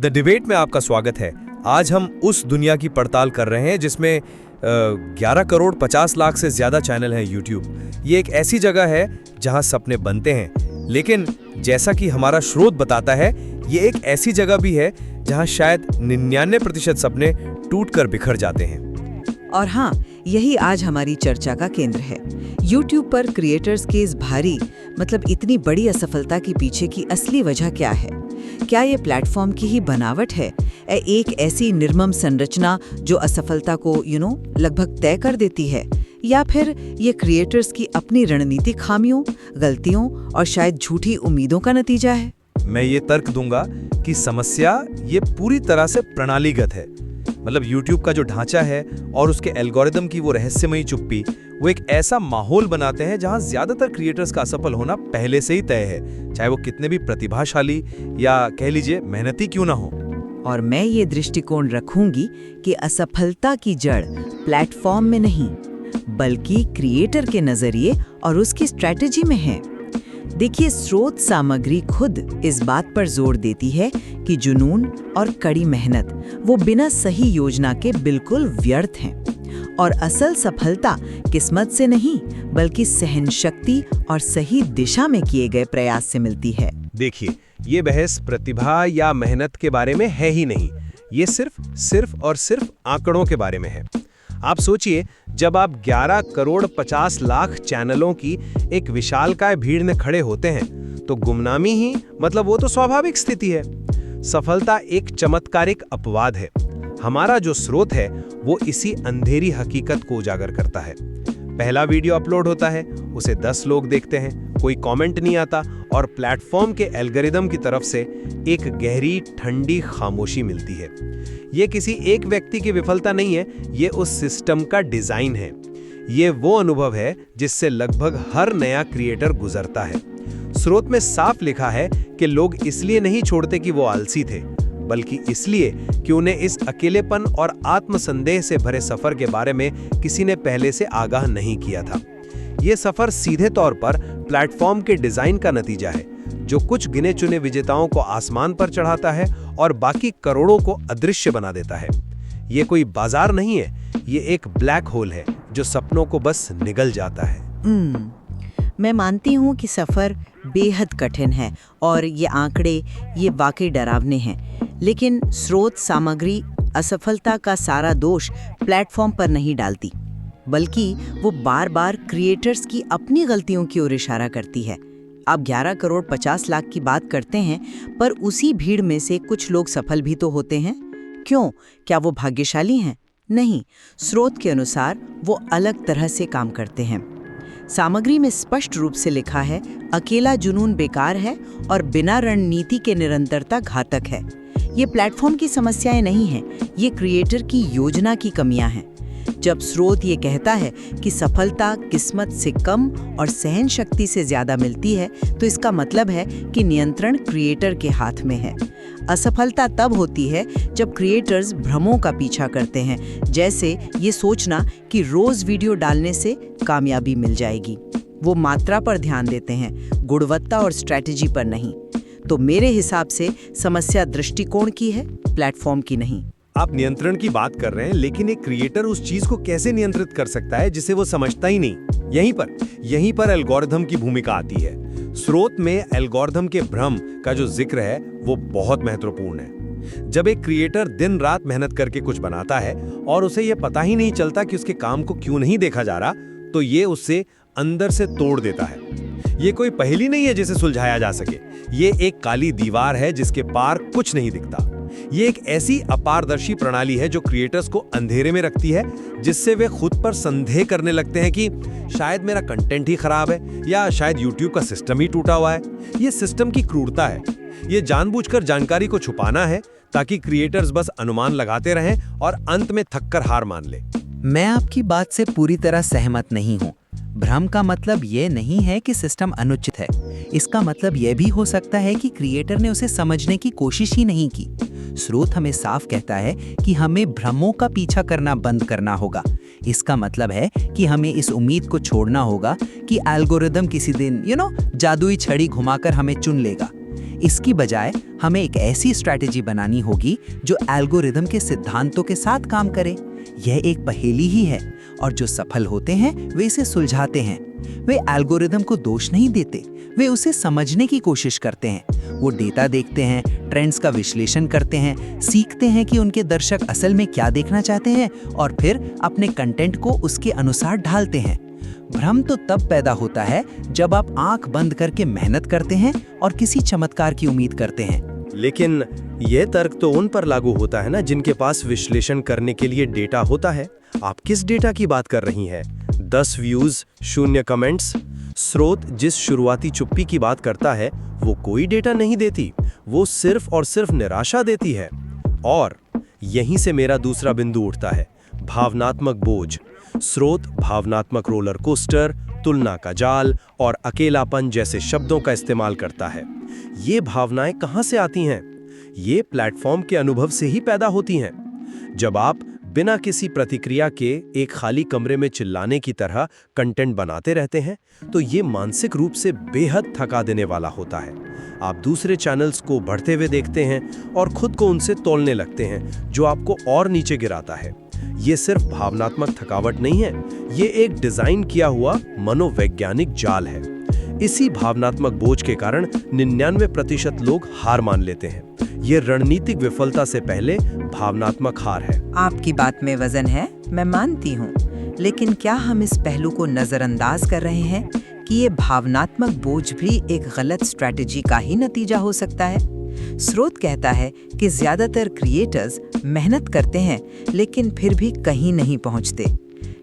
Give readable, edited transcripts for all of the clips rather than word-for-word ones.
The debate में आपका स्वागत है। आज हम उस दुनिया की पड़ताल कर रहे हैं जिसमें 11 करोड़ 50 लाख से ज़्यादा चैनल हैं यूट्यूब। ये एक ऐसी जगह है जहां सपने बनते हैं, लेकिन जैसा कि हमारा स्रोत बताता है, ये एक ऐसी जगह भी है जहां शायद 99% सपने टूटकर बिखर जाते हैं। और हाँ, यही आज हमारी चर्चा का केंद्र है। YouTube पर क्रिएटर्स के इस भारी इतनी बड़ी असफलता के पीछे की असली वजह क्या है? क्या ये प्लेटफॉर्म की ही बनावट है, एक ऐसी निर्मम संरचना जो असफलता को लगभग तय कर देती है, या फिर ये क्रिएटर्स की अपनी रणनीतिक खामियों, गलतियों और शायद झूठी उम्मीदों का नतीजा है? मैं ये तर्क दूंगा कि समस्या ये पूरी तरह से प्रणालीगत है। YouTube का जो ढांचा है और उसके एल्गोरिदम की वो रहस्यमयी चुप्पी, वो एक ऐसा माहौल बनाते हैं जहां ज्यादातर क्रिएटर्स का असफल होना पहले से ही तय है, चाहे वो कितने भी प्रतिभाशाली या कह लीजिए मेहनती क्यों ना हो। और मैं ये दृष्टिकोण रखूंगी कि असफलता की जड़ प्लेटफॉर्म में नहीं, बल्कि क्रिएटर के नजरिए और उसकी स्ट्रैटेजी में है। देखिए, स्रोत सामग्री खुद इस बात पर जोर देती है कि जुनून और कड़ी मेहनत वो बिना सही योजना के बिल्कुल व्यर्थ हैं, और असल सफलता किस्मत से नहीं बल्कि सहनशक्ति और सही दिशा में किए गए प्रयास से मिलती है। देखिए, ये बहस प्रतिभा या मेहनत के बारे में है ही नहीं, ये सिर्फ आंकड़ों के बारे में है। आप सोचिए, जब आप 11 करोड़ 50 लाख चैनलों की एक विशालकाय भीड़ में खड़े होते हैं, तो गुमनामी ही वो तो स्वाभाविक स्थिति है। सफलता एक चमत्कारिक अपवाद है। हमारा जो स्रोत है वो इसी अंधेरी हकीकत को उजागर करता है। पहला वीडियो अपलोड होता है, उसे 10 लोग देखते हैं, कोई कमेंट नहीं आता, और प्लेटफॉर्म के एल्गोरिदम की तरफ से एक गहरी ठंडी खामोशी मिलती है। ये किसी एक व्यक्ति की विफलता नहीं है, ये उस सिस्टम का डिजाइन है। ये वो अनुभव है जिससे लगभग हर नया क्रिएटर गुजरता है। स्रोत में साफ लिखा है कि लोग इसलिए नहीं छोड़ते कि वो आलसी थे, बल्कि इसलिए कि उन्हें इस अकेलेपन और आत्मसंदेह से भरे सफर के बारे में किसी ने पहले से आगाह नहीं किया था। ये सफर सीधे तौर पर प्लेटफॉर्म के डिजाइन का नतीजा है, जो कुछ गिने चुने विजेताओं को आसमान पर चढ़ाता है और बाकी करोड़ों को अदृश्य बना देता है। ये कोई बाजार नहीं है, ये एक ब्लैक होल है जो सपनों को बस निगल जाता है। मैं मानती हूँ कि सफर बेहद कठिन है और ये आंकड़े ये वाकई डरावने हैं, लेकिन स्रोत सामग्री असफलता का सारा दोष प्लेटफॉर्म पर नहीं डालती, बल्कि वो बार बार क्रिएटर्स की अपनी गलतियों की ओर इशारा करती है। आप 11 करोड़ 50 लाख की बात करते हैं, पर उसी भीड़ में से कुछ लोग सफल भी तो होते हैं। क्यों? क्या वो भाग्यशाली हैं? नहीं, स्रोत के अनुसार वो अलग तरह से काम करते हैं। सामग्री में स्पष्ट रूप से लिखा है, अकेला जुनून बेकार है और बिना रणनीति के निरंतरता घातक है। ये प्लेटफॉर्म की समस्याएं नहीं हैं, ये क्रिएटर की योजना की कमियां हैं। जब स्रोत ये कहता है कि सफलता किस्मत से कम और सहन शक्ति से ज्यादा मिलती है, तो इसका मतलब है कि नियंत्रण क्रिएटर के हाथ में है। असफलता तब होती है जब क्रिएटर्स भ्रमों का पीछा करते हैं, जैसे ये सोचना कि रोज वीडियो डालने से कामयाबी मिल जाएगी। वो मात्रा पर ध्यान देते हैं, गुणवत्ता और स्ट्रैटेजी पर नहीं। तो मेरे हिसाब से समस्या दृष्टिकोण की है, प्लेटफॉर्म की नहीं। आप नियंत्रण की बात कर रहे हैं, लेकिन एक क्रिएटर उस चीज को कैसे नियंत्रित कर सकता है जिसे वो समझता ही नहीं? यहीं पर एल्गोरिथम की भूमिका आती है। स्रोत में एल्गोरिथम के भ्रम का जो जिक्र है वो बहुत महत्वपूर्ण है। जब एक क्रिएटर दिन रात मेहनत करके कुछ बनाता है और उसे ये पता ही नहीं चलता कि उसके काम को क्यों नहीं देखा जा रहा, तो ये उससे अंदर से तोड़ देता है। ये कोई पहेली नहीं है जिसे सुलझाया जा सके, ये एक काली दीवार है जिसके पार कुछ नहीं दिखता। ये एक ऐसी अपारदर्शी प्रणाली है जो क्रिएटर्स को अंधेरे में रखती है, जिससे वे खुद पर संदेह करने लगते हैं कि शायद मेरा कंटेंट ही खराब है, या शायद YouTube का सिस्टम ही टूटा हुआ है। ये सिस्टम की क्रूरता है। ये जानबूझकर जानकारी को छुपाना है ताकि क्रिएटर्स बस अनुमान लगाते रहें और अंत में थककर हार मान ले। मैं आपकी बात से पूरी तरह सहमत नहीं हूँ। भ्रम का मतलब ये नहीं है कि सिस्टम अनुचित है। इसका मतलब यह भी हो सकता है कि क्रिएटर ने उसे समझने की कोशिश ही नहीं की। स्रोत हमें साफ कहता है कि हमें भ्रमों का पीछा करना बंद करना होगा। इसका मतलब है कि हमें इस उम्मीद को छोड़ना होगा कि एल्गोरिदम किसी दिन जादुई छड़ी घुमाकर हमें चुन लेगा। इसकी बजाय हमें एक ऐसी स्ट्रैटेजी बनानी होगी जो एल्गोरिदम के सिद्धांतों के साथ काम करे। यह एक पहेली ही है और जो सफल होते हैं वे इसे सुलझाते हैं। वे एल्गोरिदम को दोष नहीं देते, वे उसे समझने की कोशिश करते हैं। वो डेटा देखते हैं, ट्रेंड्स का विश्लेषण करते हैं, सीखते हैं कि उनके दर्शक असल में क्या देखना चाहते हैं और फिर अपने कंटेंट को उसके अनुसार ढालते हैं। भ्रम तो तब पैदा होता है जब आप आंख बंद करके मेहनत करते हैं और किसी चमत्कार की उम्मीद करते हैं। लेकिन यह तर्क तो उन पर लागू होता है ना जिनके पास विश्लेषण करने के लिए डेटा होता है। आप किस डेटा की बात कर रही हैं? 10 व्यूज, 0 कमेंट्स। स्रोत जिस शुरुआती चुप्पी की बात करता है वो कोई डेटा नहीं देती, वो सिर्फ और सिर्फ निराशा देती है। और यहीं से मेरा दूसरा बिंदु उठता है, भावनात्मक बोझ। स्रोत भावनात्मक रोलर कोस्टर, तुलना का जाल और अकेलापन जैसे शब्दों का इस्तेमाल करता है। ये भावनाएं कहां से आती हैं? ये प्लेटफॉर्म के अनुभव से ही पैदा होती हैं। जब आप बिना किसी प्रतिक्रिया के एक खाली कमरे में चिल्लाने की तरह कंटेंट बनाते रहते हैं तो ये मानसिक रूप से बेहद थका देने वाला होता है। आप दूसरे चैनल्स को बढ़ते हुए देखते हैं और खुद को उनसे तोलने लगते हैं, जो आपको और नीचे गिराता है। ये सिर्फ भावनात्मक थकावट नहीं है, ये एक डिजाइन किया हुआ मनोवैज्ञानिक जाल है। इसी भावनात्मक बोझ के कारण 99% लोग हार मान लेते हैं। ये रणनीतिक विफलता से पहले भावनात्मक हार है। आपकी बात में वजन है, मैं मानती हूँ, लेकिन क्या हम इस पहलू को नजरअंदाज कर रहे हैं कि ये भावनात्मक बोझ भी एक गलत स्ट्रैटेजी का ही नतीजा हो सकता है? स्रोत कहता है कि ज्यादातर क्रिएटर्स मेहनत करते हैं लेकिन फिर भी कहीं नहीं पहुंचते।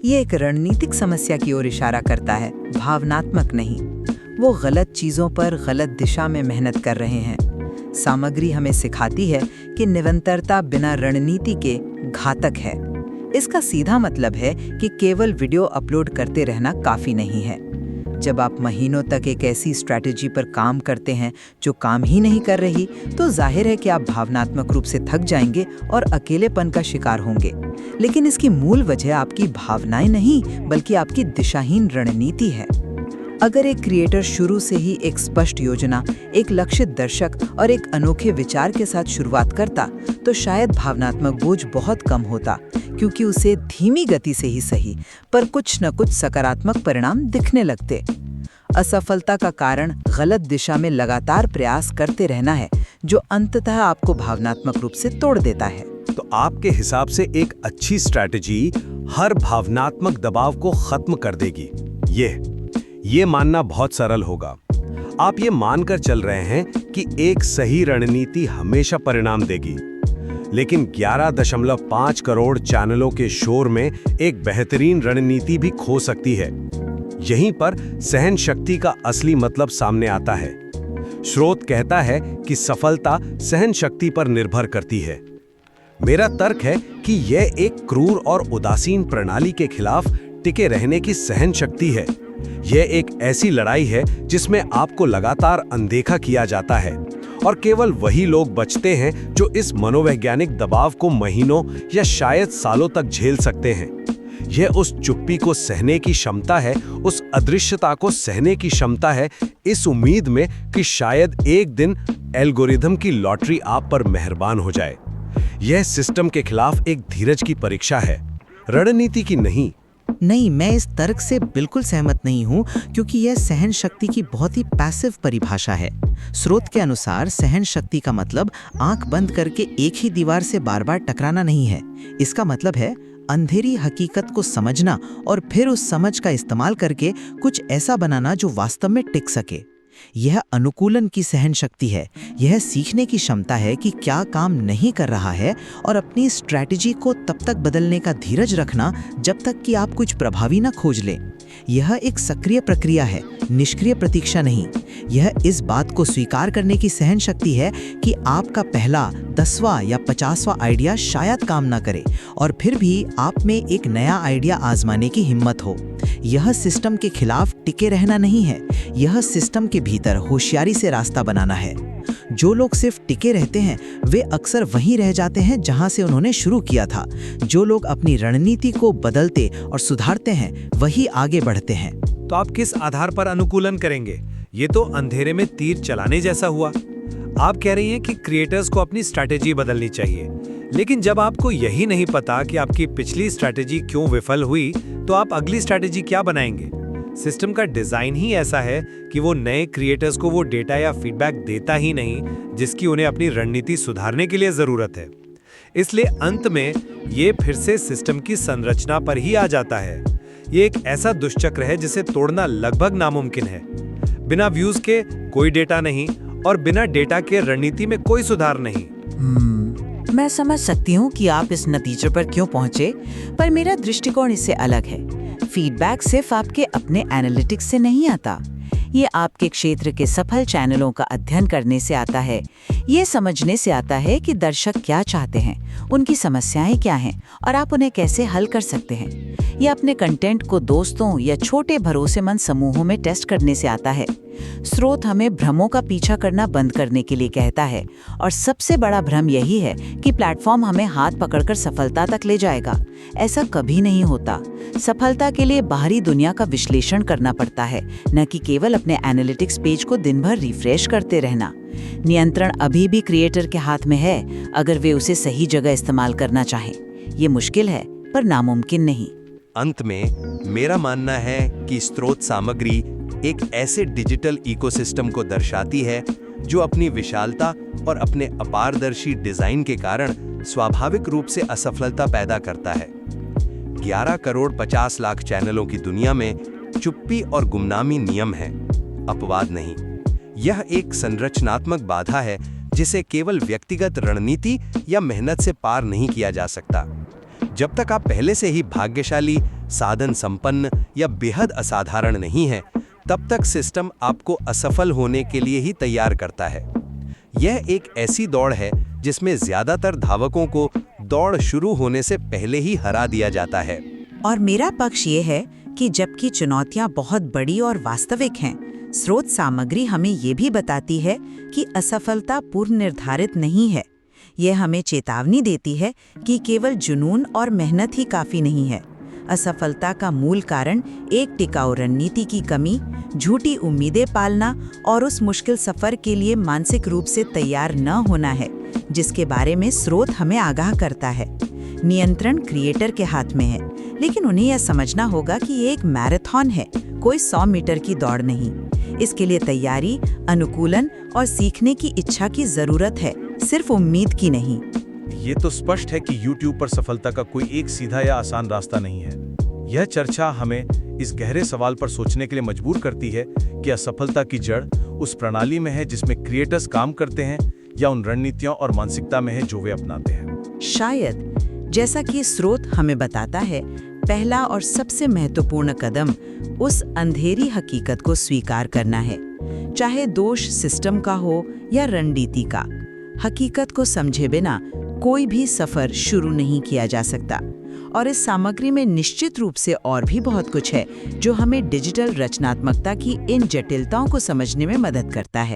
ये एक रणनीतिक समस्या की ओर इशारा करता है, भावनात्मक नहीं। वो गलत चीजों पर गलत दिशा में मेहनत कर रहे हैं। सामग्री हमें सिखाती है कि निरंतरता बिना रणनीति के घातक है। इसका सीधा मतलब है कि केवल वीडियो अपलोड करते रहना काफी नहीं है। जब आप महीनों तक एक ऐसी स्ट्रैटेजी पर काम करते हैं जो काम ही नहीं कर रही, तो जाहिर है कि आप भावनात्मक रूप से थक जाएंगे और अकेलेपन का शिकार होंगे। लेकिन इसकी मूल वजह आपकी भावनाएं नहीं, बल्कि आपकी दिशाहीन रणनीति है। अगर एक क्रिएटर शुरू से ही एक स्पष्ट योजना, एक लक्षित दर्शक और एक अनोखे विचार के साथ शुरुआत करता, तो शायद भावनात्मक बोझ बहुत कम होता, क्योंकि उसे धीमी गति से ही सही पर कुछ न कुछ सकारात्मक परिणाम दिखने लगते। असफलता का कारण गलत दिशा में लगातार प्रयास करते रहना है, जो अंततः आपको भावनात्मक रूप से तोड़ देता है। तो आपके हिसाब से एक अच्छी स्ट्रैटेजी हर भावनात्मक दबाव को खत्म कर देगी। ये मानना बहुत सरल होगा। आप ये मानकर चल रहे हैं कि एक सही रणनीति हमेशा परिणाम देगी। लेकिन 11.5 करोड़ चैनलों के शोर में एक बेहतरीन रणनीति भी खो सकती है। यहीं पर सहन शक्ति का असली मतलब सामने आता है। स्रोत कहता है कि सफलता सहन शक्ति पर निर्भर करती है। मेरा तर्क है कि यह एक क्रूर और उदासीन प्रणाली के खिलाफ टिके रहने की सहन शक्ति है। यह एक ऐसी लड़ाई है जिसमें आपको लगातार अनदेखा किया जाता है और केवल वही लोग बचते हैं जो इस मनोवैज्ञानिक दबाव को महीनों या शायद सालों तक झेल सकते हैं। यह उस चुप्पी को सहने की क्षमता है, उस अदृश्यता को सहने की क्षमता है, इस उम्मीद में कि शायद एक दिन एल्गोरिथम की लॉटरी आप पर मेहरबान हो जाए। यह सिस्टम के खिलाफ एक धीरज की परीक्षा है, रणनीति की नहीं। नहीं, मैं इस तर्क से बिल्कुल सहमत नहीं हूँ, क्योंकि यह सहन शक्ति की बहुत ही पैसिव परिभाषा है। स्रोत के अनुसार सहन शक्ति का मतलब आंख बंद करके एक ही दीवार से बार बार टकराना नहीं है। इसका मतलब है अंधेरी हकीकत को समझना और फिर उस समझ का इस्तेमाल करके कुछ ऐसा बनाना जो वास्तव में टिक सके। यह अनुकूलन की सहन शक्ति है। यह सीखने की क्षमता है कि क्या काम नहीं कर रहा है और अपनी स्ट्रैटेजी को तब तक बदलने का धीरज रखना जब तक कि आप कुछ प्रभावी न खोज लें। यह एक सक्रिय प्रक्रिया है, निष्क्रिय प्रतीक्षा नहीं। यह इस बात को स्वीकार करने की सहन शक्ति है कि आपका पहला 10वां या 50वां आइडिया शायद काम ना करे और फिर भी आप में एक नया आइडिया आजमाने की हिम्मत हो। यह सिस्टम के खिलाफ टिके रहना नहीं है, यह सिस्टम के भीतर होशियारी से रास्ता बनाना है। जो लोग सिर्फ टिके रहते हैं वे अक्सर वहीं रह जाते हैं जहां से उन्होंने शुरू किया था। जो लोग अपनी रणनीति को बदलते और सुधारते हैं वही आगे बढ़ते हैं। तो आप किस आधार पर अनुकूलन करेंगे? ये तो अंधेरे में तीर चलाने जैसा हुआ। आप कह रही हैं कि क्रिएटर्स को अपनी स्ट्रैटेजी बदलनी चाहिए, लेकिन जब आपको यही नहीं पता कि आपकी पिछली स्ट्रैटेजी क्यों विफल हुई, तो आप अगली स्ट्रैटेजी क्या बनाएंगे? सिस्टम का डिजाइन ही ऐसा है कि वो नए क्रिएटर्स को वो डेटा या फीडबैक देता ही नहीं जिसकी उन्हें अपनी रणनीति सुधारने के लिए जरूरत है। इसलिए अंत में ये फिर से सिस्टम की संरचना पर ही आ जाता है। ये एक ऐसा दुष्चक्र है जिसे तोड़ना लगभग नामुमकिन है। बिना व्यूज के कोई डेटा नहीं और बिना डेटा के रणनीति में कोई सुधार नहीं। मैं समझ सकती हूँ कि आप इस नतीजे पर क्यों पहुंचे, पर मेरा दृष्टिकोण इससे अलग है। फीडबैक सिर्फ आपके अपने एनालिटिक्स से नहीं आता, ये आपके क्षेत्र के सफल चैनलों का अध्ययन करने से आता है। ये समझने से आता है कि दर्शक क्या चाहते हैं, उनकी समस्याएं क्या हैं और आप उन्हें कैसे हल कर सकते हैं। ये अपने कंटेंट को दोस्तों या छोटे भरोसेमंद समूहों में टेस्ट करने से आता है। स्रोत हमें भ्रमों का पीछा करना बंद करने के लिए कहता है, और सबसे बड़ा भ्रम यही है कि प्लेटफॉर्म हमें हाथ पकड़कर सफलता तक ले जाएगा। ऐसा कभी नहीं होता। सफलता के लिए बाहरी दुनिया का विश्लेषण करना पड़ता है, न कि केवल अपने एनालिटिक्स पेज को दिन भर रिफ्रेश करते रहना। नियंत्रण अभी भी क्रिएटर के हाथ में है, अगर वे उसे सही जगह इस्तेमाल करना चाहें। ये मुश्किल है, पर नामुमकिन नहीं। अंत में मेरा मानना है कि स्रोत सामग्री एक ऐसे डिजिटल इकोसिस्टम को दर्शाती है जो अपनी विशालता और अपने अपारदर्शी डिजाइन के कारण स्वाभाविक रूप से असफलता पैदा करता है। 11 करोड़ 50 लाख चैनलों की दुनिया में चुप्पी और गुमनामी नियम है, अपवाद नहीं। यह एक संरचनात्मक बाधा है जिसे केवल व्यक्तिगत रणनीति या मेहनत से पार नहीं किया जा सकता। जब तक आप पहले से ही भाग्यशाली, साधन संपन्न या बेहद असाधारण नहीं हैं, तब तक सिस्टम आपको असफल होने के लिए ही तैयार करता है। यह एक ऐसी दौड़ है जिसमें ज्यादातर धावकों को दौड़ शुरू होने से पहले ही हरा दिया जाता है। और मेरा पक्ष ये है कि जबकि चुनौतियां बहुत बड़ी और वास्तविक हैं, स्रोत सामग्री हमें ये भी बताती है कि असफलता पूर्व निर्धारित नहीं है। यह हमें चेतावनी देती है कि केवल जुनून और मेहनत ही काफी नहीं है। असफलता का मूल कारण एक टिकाऊ रणनीति की कमी, झूठी उम्मीदें पालना और उस मुश्किल सफर के लिए मानसिक रूप से तैयार न होना है जिसके बारे में स्रोत हमें आगाह करता है। नियंत्रण क्रिएटर के हाथ में है, लेकिन उन्हें यह समझना होगा कि ये एक मैराथन है, कोई 100 मीटर की दौड़ नहीं। इसके लिए तैयारी, अनुकूलन और सीखने की इच्छा की जरूरत है, सिर्फ उम्मीद की नहीं। ये तो स्पष्ट है कि YouTube पर सफलता का कोई एक सीधा या आसान रास्ता नहीं है। यह चर्चा हमें इस गहरे सवाल पर सोचने के लिए मजबूर करती है कि असफलता की जड़ उस प्रणाली में है जिसमें क्रिएटर्स काम करते हैं, या उन रणनीतियों और मानसिकता में है जो वे अपनाते हैं। शायद, जैसा कि स्रोत हमें बताता है, पहला और सबसे महत्वपूर्ण कदम उस अंधेरी हकीकत को स्वीकार करना है, चाहे दोष सिस्टम का हो या रणनीति का। हकीकत को समझे बिना कोई भी सफर शुरू नहीं किया जा सकता। और इस सामग्री में निश्चित रूप से और भी बहुत कुछ है जो हमें डिजिटल रचनात्मकता की इन जटिलताओं को समझने में मदद करता है।